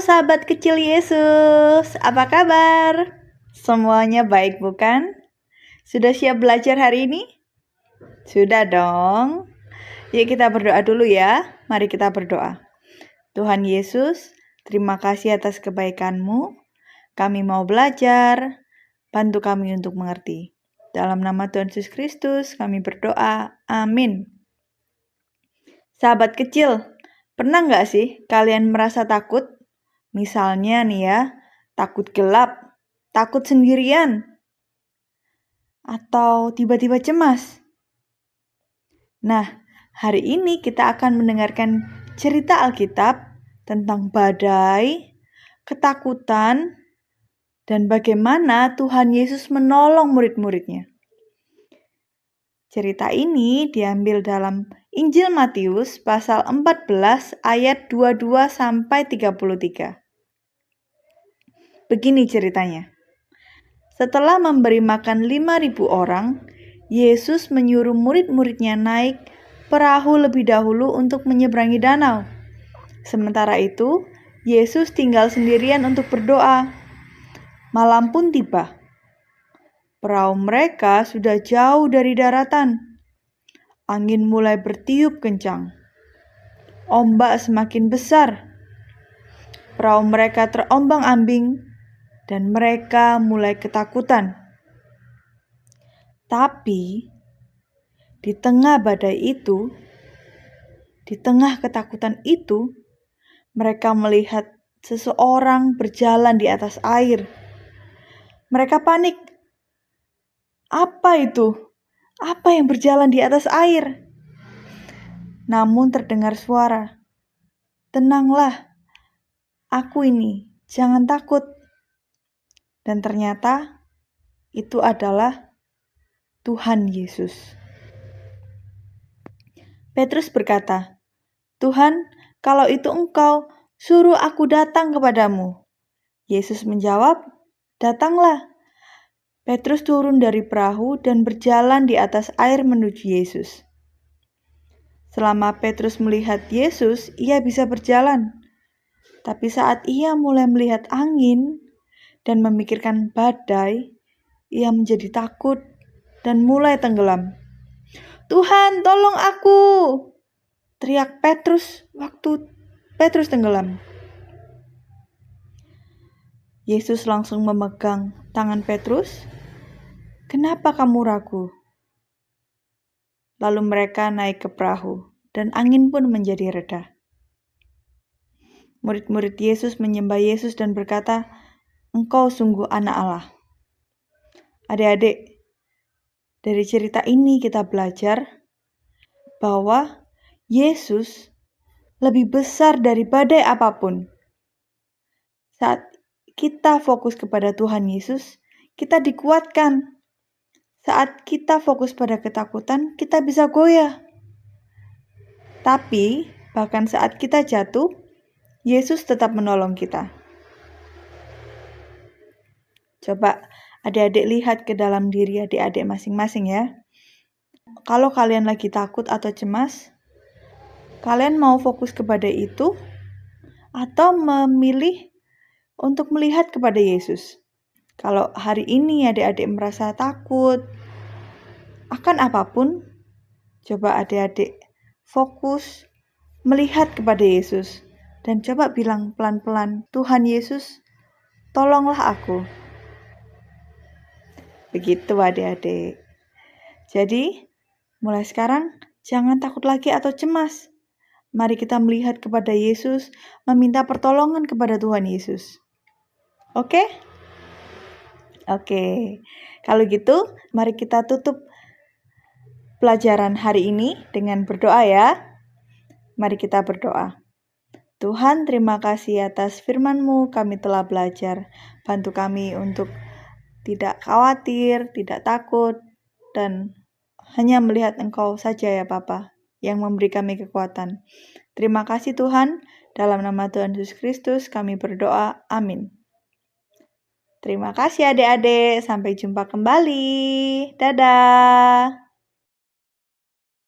sahabat kecil Yesus, apa kabar? Semuanya baik bukan? Sudah siap belajar hari ini? Sudah dong. Yuk kita berdoa dulu ya. Mari kita berdoa. Tuhan Yesus, terima kasih atas kebaikan-Mu. Kami mau belajar, bantu kami untuk mengerti. Dalam nama Tuhan Yesus Kristus kami berdoa, amin. Sahabat kecil, pernah nggak sih kalian merasa takut? Misalnya nih ya, takut gelap, takut sendirian, atau tiba-tiba cemas. Nah, hari ini kita akan mendengarkan cerita Alkitab tentang badai, ketakutan, dan bagaimana Tuhan Yesus menolong murid-muridnya. Cerita ini diambil dalam Injil Matius pasal 14 ayat 22-33. Begini ceritanya. Setelah memberi makan 5.000 orang, Yesus menyuruh murid-muridnya naik perahu lebih dahulu untuk menyeberangi danau. Sementara itu, Yesus tinggal sendirian untuk berdoa. Malam pun tiba. Perahu mereka sudah jauh dari daratan. Angin mulai bertiup kencang. Ombak semakin besar. Perahu mereka terombang-ambing dan mereka mulai ketakutan. Tapi di tengah badai itu, di tengah ketakutan itu, mereka melihat seseorang berjalan di atas air. Mereka panik. Apa itu? Apa yang berjalan di atas air? Namun terdengar suara, "Tenanglah, aku ini, jangan takut." Dan ternyata itu adalah Tuhan Yesus. Petrus berkata, "Tuhan, kalau itu Engkau, suruh aku datang kepadamu." Yesus menjawab, "Datanglah." Petrus turun dari perahu dan berjalan di atas air menuju Yesus. Selama Petrus melihat Yesus, ia bisa berjalan. Tapi saat ia mulai melihat angin dan memikirkan badai, ia menjadi takut dan mulai tenggelam. "Tuhan, tolong aku!" teriak Petrus waktu Petrus tenggelam. Yesus langsung memegang tangan Petrus. "Kenapa kamu ragu?" Lalu mereka naik ke perahu dan angin pun menjadi reda. Murid-murid Yesus menyembah Yesus dan berkata, "Engkau sungguh anak Allah." Adik-adik, dari cerita ini kita belajar bahwa Yesus lebih besar dari badai apapun. Saat kita fokus kepada Tuhan Yesus, kita dikuatkan. Saat kita fokus pada ketakutan, kita bisa goyah. Tapi, bahkan saat kita jatuh, Yesus tetap menolong kita. Coba adik-adik lihat ke dalam diri adik-adik masing-masing ya. Kalau kalian lagi takut atau cemas, kalian mau fokus kepada itu atau memilih untuk melihat kepada Yesus? Kalau hari ini adik-adik merasa takut akan apapun, coba adik-adik fokus melihat kepada Yesus dan coba bilang pelan-pelan, "Tuhan Yesus, tolonglah aku." Begitu adik-adik. Jadi, mulai sekarang jangan takut lagi atau cemas. Mari kita melihat kepada Yesus, meminta pertolongan kepada Tuhan Yesus. Oke? Oke. Kalau gitu, mari kita tutup pelajaran hari ini dengan berdoa ya. Mari kita berdoa. Tuhan, terima kasih atas firman-Mu, kami telah belajar. Bantu kami untuk tidak khawatir, tidak takut, dan hanya melihat Engkau saja ya Bapa, yang memberi kami kekuatan. Terima kasih Tuhan, dalam nama Tuhan Yesus Kristus kami berdoa, amin. Terima kasih adik-adik, sampai jumpa kembali. Dadah.